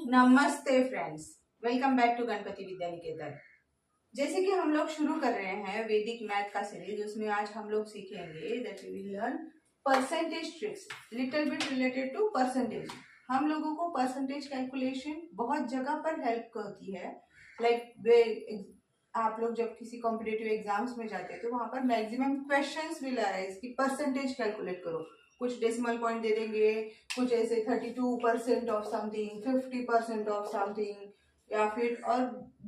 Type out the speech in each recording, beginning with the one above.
नमस्ते friends, welcome back to Ganapati Vidya Niketan. जैसे कि हम लोग शुरू कर रहे हैं वैदिक मैथ का सीरीज, उसमें आज हम लोग सीखेंगे that we will learn percentage tricks little bit related to percentage. हम लोगों को परसेंटेज कैलकुलेशन बहुत जगह पर हेल्प करती है। आप लोग जब किसी कॉम्पिटेटिव एग्जाम्स में जाते हैं तो वहां पर मैक्सिमम क्वेश्चंस विल अराइज कि परसेंटेज कैलकुलेट करो। कुछ डेसिमल पॉइंट दे देंगे, कुछ ऐसे 32% ऑफ समथिंग, 50% ऑफ समथिंग, या फिर और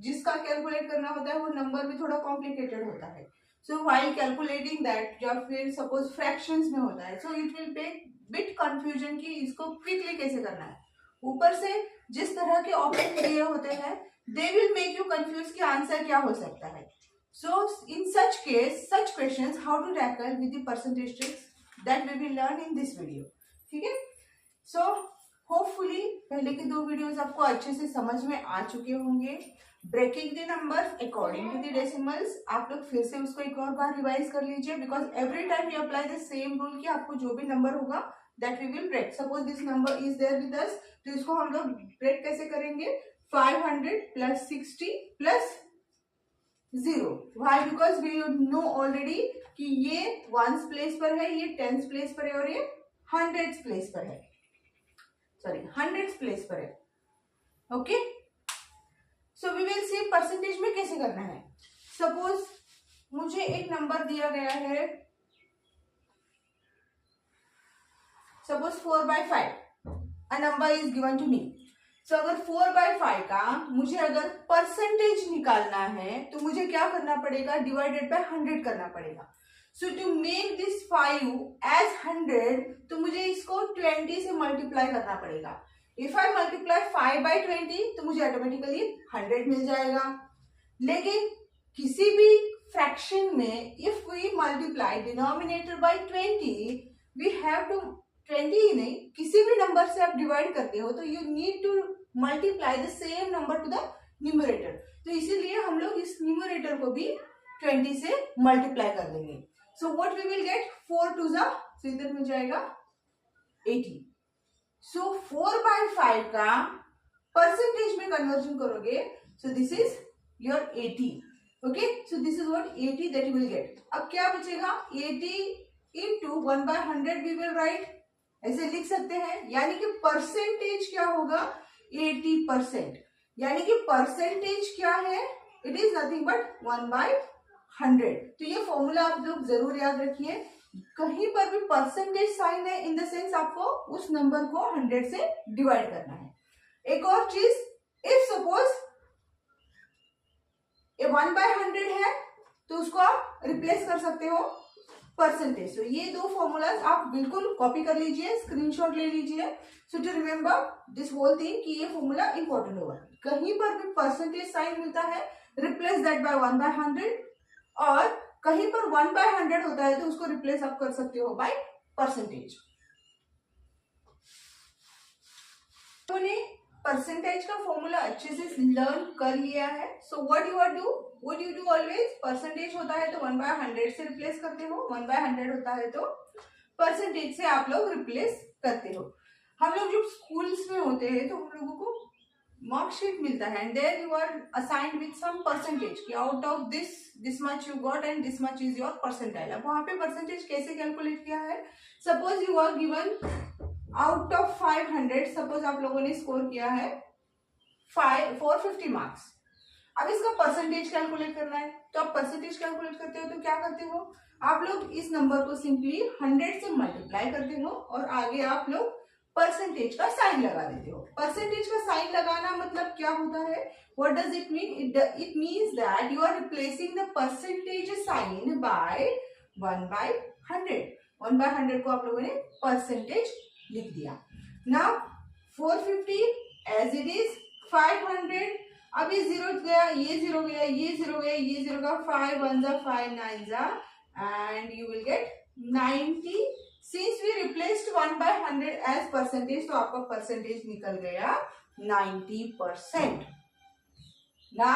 जिसका कैलकुलेट करना होता है वो नंबर भी थोड़ा कॉम्प्लिकेटेड होता है। सो व्हाइल कैलकुलेटिंग दैट, या फिर सपोज फ्रैक्शंस में होता है, so it will take bit confusion कि इसको क्विकली कैसे करना है। ऊपर से जिस तरह के ऑप्शन दिए होते हैं they will make you confuse कि आंसर क्या हो सकता है। So in such case such questions how to tackle with the percentage tricks that we will learn in this video। ठीक है, सो होपफुली पहले के 2 वीडियोस आपको अच्छे से समझ में आ चुके होंगे। Breaking the numbers according to the decimals, आप लोग फिर से उसको एक और बार रिवाइज कर लीजिए, because every time you apply the same rule कि आपको जो भी नंबर होगा that we will break. Suppose this number is there with us, तो इसको हम लोग ब्रेक कैसे करेंगे? 500 plus 60 plus 0। Why? Because we know already कि ये 1s प्लेस पर है, ये 10s प्लेस पर है और ये 100s प्लेस पर है, सॉरी 100s प्लेस पर है। Okay, so we will see percentage में कैसे करना है। सपोज मुझे एक नंबर दिया गया है, suppose 4/5 a number is given to me. So अगर 4/5 का मुझे अगर परसेंटेज निकालना है तो मुझे क्या करना पड़ेगा? डिवाइडेड बाय 100 करना पड़ेगा। सो टू मेक दिस 5 एज 100, तो मुझे इसको 20 से मल्टीप्लाई करना पड़ेगा। इफ आई मल्टीप्लाई 5/20 तो मुझे ऑटोमेटिकली 100 मिल जाएगा। लेकिन किसी भी फ्रैक्शन में if we multiply denominator by 20, we have to 20 ही नहीं, किसी भी नंबर से आप डिवाइड करते हो तो you need to multiply the same number to the numerator. तो इसीलिए हम लोग इस न्यूमरेटर को भी 20 से मल्टीप्लाई कर देंगे। So what we will get? 4 2 जा, सो इधर मिल जाएगा 80। सो 4/5 का परसेंटेज में कन्वर्जन करोगे, so this is your 80। Okay, so this is what 80 that you will gate. अब क्या बचेगा? 80 into 1/100 वी विल राइट, ऐसे लिख सकते हैं। यानी कि परसेंटेज क्या होगा? 80%। यानी कि परसेंटेज क्या है? It is nothing but 1/100। तो ये फॉर्मूला आप लोग जरूर याद रखिए। कहीं पर भी परसेंटेज साइन है इन द सेंस आपको उस नंबर को 100 से डिवाइड करना है। एक और चीज, इफ सपोज ये 1/100 है तो उसको आप रिप्लेस कर सकते हो परसेंटेज। तो ये 2 फॉर्मूलाज आप बिल्कुल कॉपी कर लीजिए, स्क्रीनशॉट ले लीजिए। So to remember this whole thing कि ये फॉर्मूला इंपॉर्टेंट होगा। कहीं पर भी परसेंटेज साइन मिलता है, रिप्लेस दैट बाय 1/100, और कहीं पर 1/100 होता है तो उसको रिप्लेस आप कर सकते हो बाय परसेंटेज। तो ने परसेंटेज का फॉर्मूला अच्छे से लर्न कर लिया है। So what you do always, percentage होता है तो 1/100 से रिप्लेस करते हो, 1/100 होता है तो परसेंटेज से आप लोग रिप्लेस करते हो। हम लोग जब स्कूल्स में होते हैं तो हम लोगों को मार्कशीट मिलता है and there you are assigned with some percentage कि out of this much you got and this much is your percentile. अब वहां पे परसेंटेज कैसे कैलकुलेट किया है? Suppose you are given out of 500, suppose आप लोगों ने स्कोर किया है 450 मार्क्स। अब इसका परसेंटेज कैलकुलेट करना है, तो आप परसेंटेज कैलकुलेट करते हो तो क्या करते हो? आप लोग इस नंबर को सिंपली 100 से मल्टीप्लाई करते हो और आगे आप लोग परसेंटेज का साइन लगा देते हो। परसेंटेज का साइन लगाना मतलब क्या होता है? What does it mean? It means that you are replacing the percentage sign by 1/100। 1/100 को आप लोगों ने परसेंटेज लिख दिया। Now 450 as it is 500। अब ये 0 गया, ये 0 गया, ये 0 गया, ये 0 का 5 1 जा 5 9 जा, and you will get 90। Since we replaced 1/100 as percentage, तो आपका परसेंटेज निकल गया 90%। ना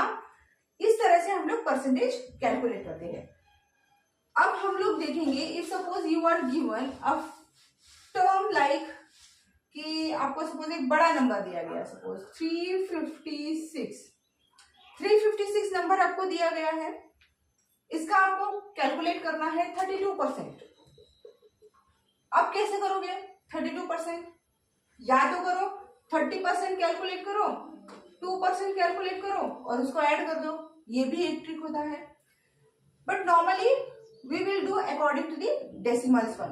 इस तरह से हम लोग परसेंटेज कैलकुलेट करते हैं। अब हम लोग देखेंगे, if suppose you are given a term like कि आपको सपोज एक बड़ा नंबर दिया गया, सपोज 356 नंबर आपको दिया गया है, इसका आपको कैलकुलेट करना है 32%। अब कैसे करोगे 32%? या तो करो 30% कैलकुलेट करो, 2% कैलकुलेट करो और उसको ऐड कर दो, ये भी एक ट्रिक होता है। But normally we will do according to the decimals one.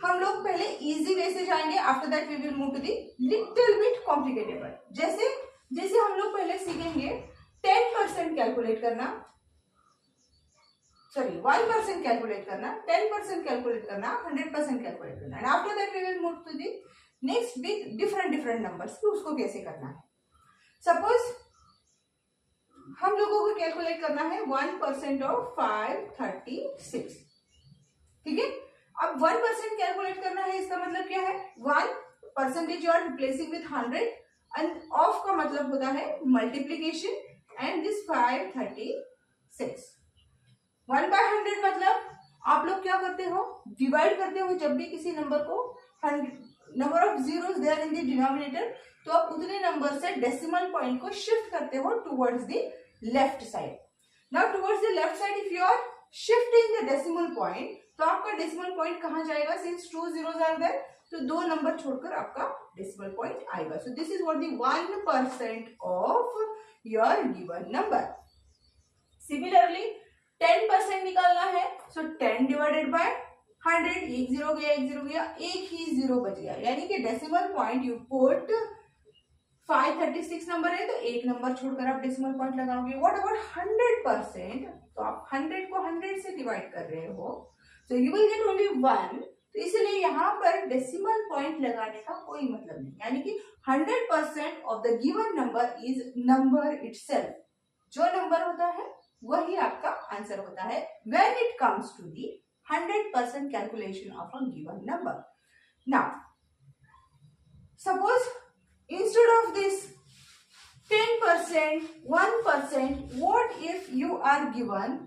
हम लोग पहले इजी वे से जाएंगे, after that we will move to the little bit complicated one. जैसे जैसे हम लोग पहले सीखेंगे 10% कैलकुलेट करना, सॉरी 1% कैलकुलेट करना, 10% कैलकुलेट करना, 100% कैलकुलेट करना, and after that we will move to the next with different numbers कि उसको कैसे करना है। सपोज हम लोगों को कैलकुलेट करना है 1% ऑफ 536, ठीक है। अब 1% कैलकुलेट करना है, इसका मतलब क्या है 1% you are replacing with 100 and of का मतलब होता है मल्टीप्लीकेशन, एंड दिस 536 1/100 मतलब आप लोग क्या करते हो, डिवाइड करते हो। जब भी किसी नंबर को number of zeros there in the denominator, तो आप उतने नंबर से डेसिमल पॉइंट को शिफ्ट करते हो towards the left side. Now towards the left side if you are shifting the decimal point, तो आपका डेसिमल पॉइंट कहां जाएगा, सिंस 2 zeros आर देयर, तो 2 नंबर छोड़कर आपका डेसिमल पॉइंट आएगा। So this is what the 1% of your given number. Similarly 10% निकालना है, सो 10 डिवाइडेड बाय 100, एक जीरो गया, एक ही जीरो बच गया, यानी कि decimal point you put 536 number है तो एक नंबर छोड़कर आप डेसिमल पॉइंट लगाओगे। व्हाट अबाउट 100%, तो आप 100 को 100 से डिवाइड कर रहे हो, so you will get only 1, तो इसलिए यहाँ पर डेसिमल पॉइंट लगाने का कोई मतलब नहीं, यानी कि 100% of the given number is number itself. जो नंबर होता है वही आपका आंसर होता है when it comes to the 100% calculation of a given number. Now, suppose instead of this 10%, 1%, what if you are given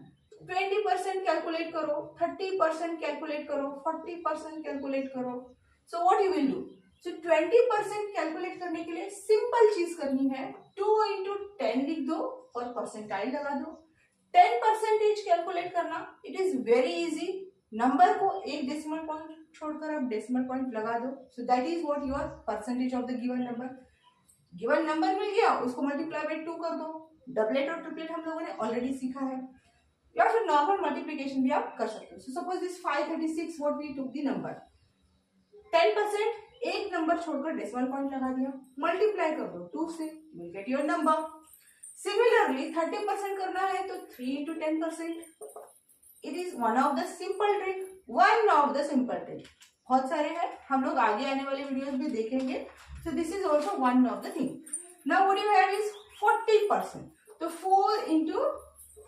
20% calculate करो, 30% कैलकुलेट करो, 40% calculate करो, so what you will do? So 20% calculate करने के लिए simple चीज करनी है, 2 into 10 लिख दो और परसेंटाइल लगा दो। 10% कैलकुलेट करना, it is very easy, number को एक डेसिमल पॉइंट छोड़कर आप डेसिमल पॉइंट लगा दो, so that is what your percentage of the given number. Given number मिल गया, उसको मल्टीप्लाई बाय 2 कर दो। डबलेट और ट्रिपलेट हम लोगों ने ऑलरेडी सीखा है, या फिर नॉर्मल मल्टीप्लिकेशन भी आप कर सकते हो। So suppose this 536 what we took the number, 10% एक नंबर छोड़कर डेसिमल पॉइंट लगा दिया, मल्टीप्लाई कर दो 2 से, you will get your number. Similarly 30% करना है तो 3 into 10%, it is one of the simple trick, बहुत सारे हैं, हम लोग आगे आने वाले वीडियोस भी देखेंगे। So this is also one of the thing. Now what you have is 40%, तो 4 into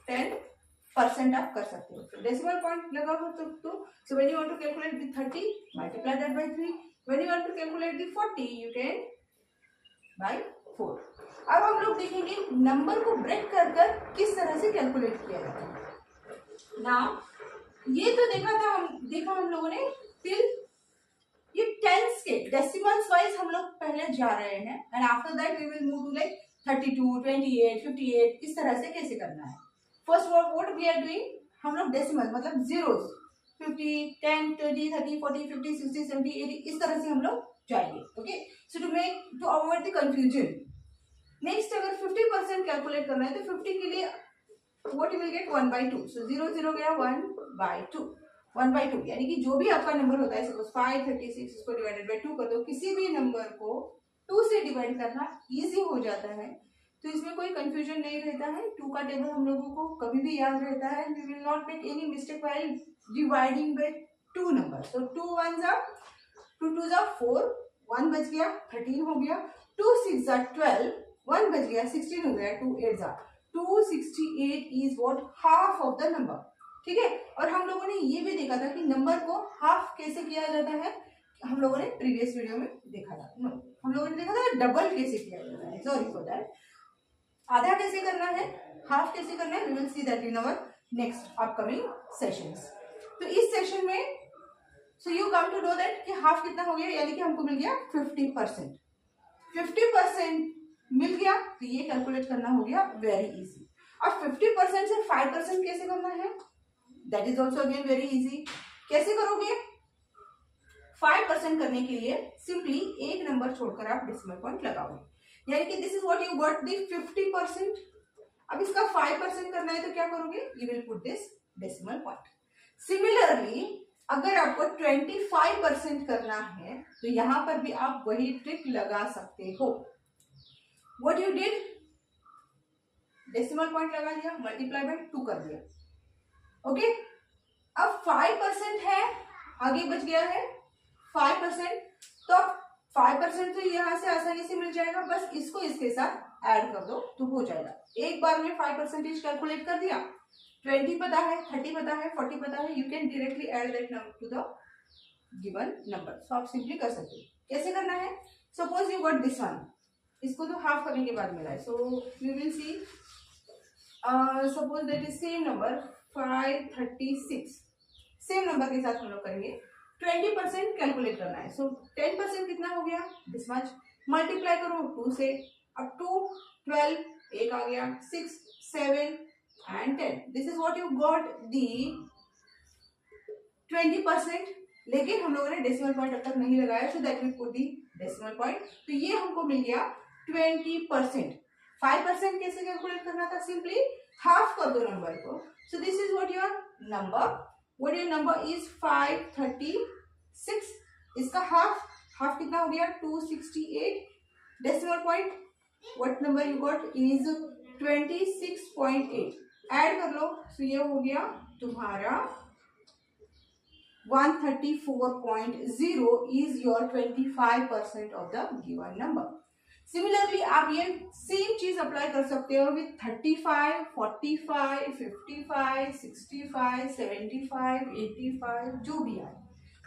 10% आप कर सकते हो, डेसिमल पॉइंट लगा सकते हो। So when you want to calculate the 30, multiply that by 3, when you want to calculate the 40, you can by 4। अब हम लोग देखेंगे नंबर को ब्रेक कर कर किस तरह से कैलकुलेट किया जाता है। ना ये तो देखा हम लोगों ने टिल ये टेंस के डेसिमल्स वाइज हम लोग पहले जा रहे हैं, and after that we will move to like 32, 28, 58, इस तरह से कैसे करना है। First what we are doing, हम लोग डेसिमल मतलब जीरोस 50, 10, 20, 30, 40, 50, 60, 70, 80 इस तरह से हम लोग जाएंगे। Okay, so to avoid the confusion, next अगर 50% कैलकुलेट करना है तो 50 के लिए what you will get 1/2, so 0 0 गया 1/2, 1/2 यानी कि जो भी आपका नंबर होता है, सपोज 536 इसको डिवाइडेड बाय 2 कर दो। किसी भी नंबर को 2 से डिवाइड करना इजी हो जाता है, तो इसमें कोई कंफ्यूजन नहीं रहता है। 2 का टेबल हम लोगों को कभी भी याद रहता है, we will not make any mistake while dividing by 2 number. So 2 1s are 2 2s are 4, 1 बच गया 13 हो गया, 2 6s are 12, 1 बच गया 16 हो गया, 2 8s are 268 is what half of the number. ठीक है, और हम लोगों ने ये भी देखा था कि नंबर को हाफ कैसे किया जाता है, हम लोगों ने प्रीवियस वीडियो में देखा था। हम लोगों ने देखा था डबल कैसे किया जाता है, सॉरी फॉर दैट। आधा कैसे करना है, हाफ कैसे करना है, we will see that in our next upcoming sessions. तो इस सेशन में so you come to know that कि हाफ कितना हो गया, यानी कि हमको मिल गया 50%। 50% मिल गया तो ये कैलकुलेट करना हो गया वेरी इजी। अब 50% से 5% कैसे करना है, that is also again very easy. कैसे करोगे, 5% करने के लिए सिंपली एक नंबर छोड़कर आप डेसिमल पॉइंट लगाओगे, यानी कि this is what you got the 50%। अब इसका 5% करना है तो क्या करोगे, you will put this decimal point. Similarly अगर आपको 25% करना है तो यहां पर भी आप वही ट्रिक लगा सकते हो। What you did, decimal point लगा दिया, मल्टीप्लाई बाय 2 कर दिया, ओके। अब 5% है, आगे बच गया है 5%, तो 5% तो यहां से आसानी से मिल जाएगा, बस इसको इसके साथ ऐड कर दो तो हो जाएगा। एक बार में 5% कैलकुलेट कर दिया, 20 पता है, 30 पता है, 40 पता है, you can directly add that number to the given number. So आप सिंपली कर सकते हो। कैसे करना है, suppose you got this one, इसको तो हाफ करने के बाद मिला है, so we will see suppose that is same number 536, same number के साथ हम लोग करेंगे। 20% कैलकुलेट करना है, सो 10% कितना हो गया, दिस मच, मल्टीप्लाई करो 2 से, अब 2 12 एक आ गया, 6 7 and 10, this is what you got the 20%। लेकिन हम लोगों ने डेसिमल पॉइंट अब तक नहीं लगाया, so that we put the decimal point, तो ये हमको मिल गया 20%। 5% कैसे कैलकुलेट करना था, सिंपली हाफ कर दो नंबर को, so this is what your number, what your number is 536, इसका हाफ कितना हो गया 268, decimal point what number you got is 26.8, add कर लो, तो ये हो गया तुम्हारा 134.0 is your 25% of the given number. Similarly आप ये सेम चीज अप्लाई कर सकते हो विथ 35, 45, 55, 65, 75, 85, जो भी आए,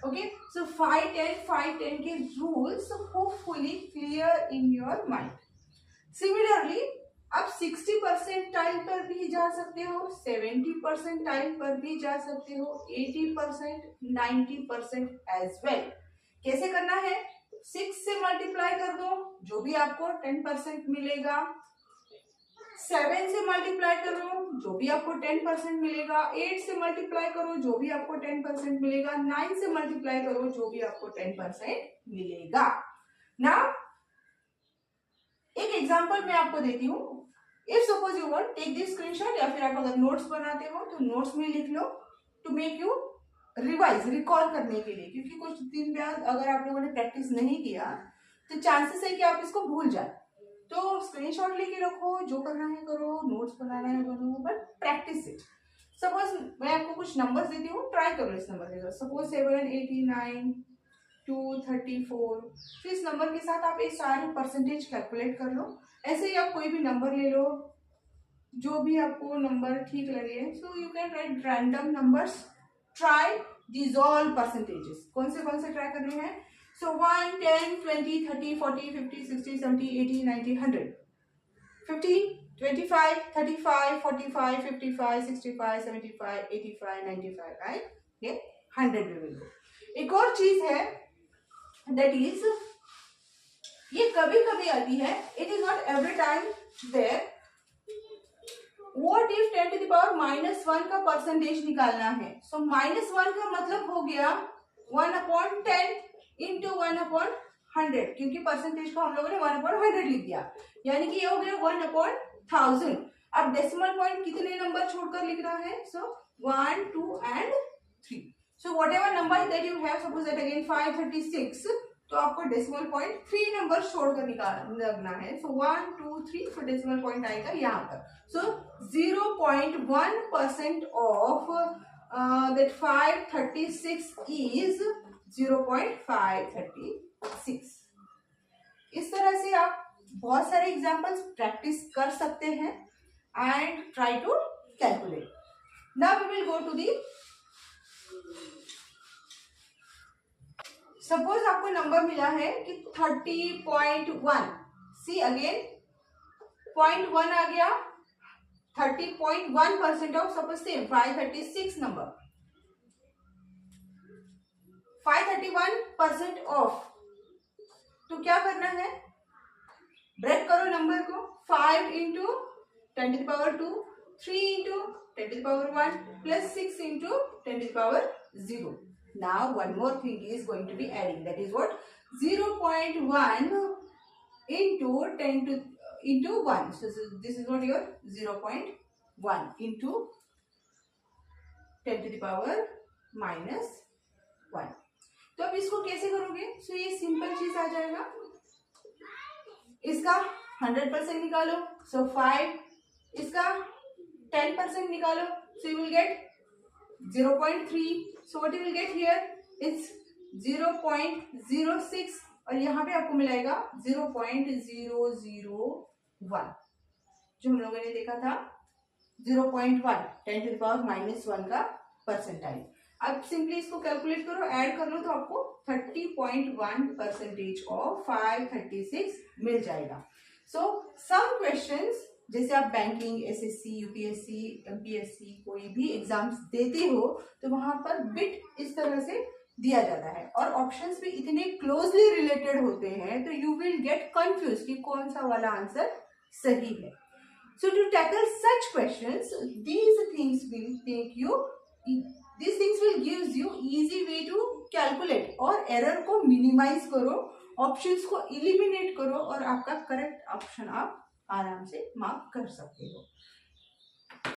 ओके। सो 5 10 के rules hopefully clear in your mind. Similarly आप 60% पर भी जा सकते हो, 70% पर भी जा सकते हो, 80%, 90% एज वेल। कैसे करना है, 6 से मल्टीप्लाई कर दो, जो भी आपको 10% मिलेगा, 7 से मल्टीप्लाई करो, जो भी आपको 10% मिलेगा, 8 से मल्टीप्लाई करो, जो भी आपको 10% मिलेगा, 9 से मल्टीप्लाई करो, जो भी आपको 10% मिलेगा। ना एक एग्जांपल मैं आपको देती हूँ, if suppose you want take this screenshot, या फिर आप अगर नोट्स बनाते हो तो नोट्स में लिख लो, to make you revise, recall करने के लिए, क्योंकि कुछ दिन बाद अगर आप लोगों ने प्रैक्टिस नहीं किया तो चांसेस है कि आप इसको भूल जाए। तो स्क्रीनशॉट लेके रखो, जो करना है करो, नोट्स बनाना है करो, बट प्रैक्टिस इट। सपोज मैं आपको कुछ नंबर्स देती हूँ, ट्राई करो इस नंबर के साथ, सपोज 789 234, तो इस नंबर के साथ आप ये सारे परसेंटेज कैलकुलेट कर लो। ऐसे ही आप कोई भी नंबर ले लो, जो भी आपको नंबर ठीक लगे, so you can write random numbers, try these all percentages. कौन से ट्राई करने हैं, सो 1 10 20 30 40 50 60 70 80 90 100, 50 25 35 45 55 65 75 85 95, राइट, ये 100 भी मिल गए। एक और चीज है, दैट इज ये कभी कभी आती है, it is not every time there. What if 10 to the power -1 का परसेंटेज निकालना है, सो -1 का मतलब हो गया 1/10 इंटू 1/100, क्योंकि परसेंटेज को हम लोगों ने 1/100 लिख दिया, यानी कि ये हो गया 1/1000। अब डेसिमल पॉइंट कितने नंबर छोड़कर लिख रहा है, सो 1 2 and 3, so what ever number that you have, suppose that again 536, तो आपको डेसिमल पॉइंट 3 नंबर छोड़कर लगना है, सो 1 2 3, तो डेसिमल पॉइंट आएगा यहाँ पर, सो 0.1% ऑफ दैट 536 इज 0.536। इस तरह से आप बहुत सारे एग्जाम्पल्स प्रैक्टिस कर सकते हैं and try to calculate. Now we will go to the, suppose आपको नंबर मिला है कि 30.1, सी अगेन 0.1 आ गया, 30.1% of suppose same 536 number, 531% of. तो क्या करना है, ब्रेक करो नंबर को, 5 into 10⁻², 3 into 10⁻1 plus 6 into 10⁻0। Now one more thing is going to be adding, that is what, 0.1 into 10 to into 1. So this is what your 0.1 into 10⁻⁻1। तो अब इसको कैसे करोगे? सो ये सिंपल चीज आ जाएगा, इसका 100% निकालो, सो 5, इसका 10% निकालो, so you will get 0.3. so what you will get here is 0.06 और यहाँ पे आपको मिलेगा 0.001 जो हम लोगों ने देखा था 0.1 10⁻⁻1 का परसेंटाइल। अब सिंपली इसको कैलकुलेट करो, ऐड कर लो तो आपको 30.1% ऑफ 536 मिल जाएगा। सो सम क्वेश्चंस जैसे आप बैंकिंग, एसएससी, यूपीएससी, एमपीएससी कोई भी एग्जाम्स देते हो तो वहां पर बिट इस तरह से दिया जाता है और ऑप्शंस भी इतने क्लोजली रिलेटेड होते हैं तो यू विल गेट कंफ्यूज कि कौन सा वाला आंसर सही है। So to tackle such questions, these things will gives you easy way to calculate और एरर को मिनिमाइज करो, ऑप्शंस को इलिमिनेट करो और आपका करेक्ट ऑप्शन आप आराम से मार्क कर सकते हो।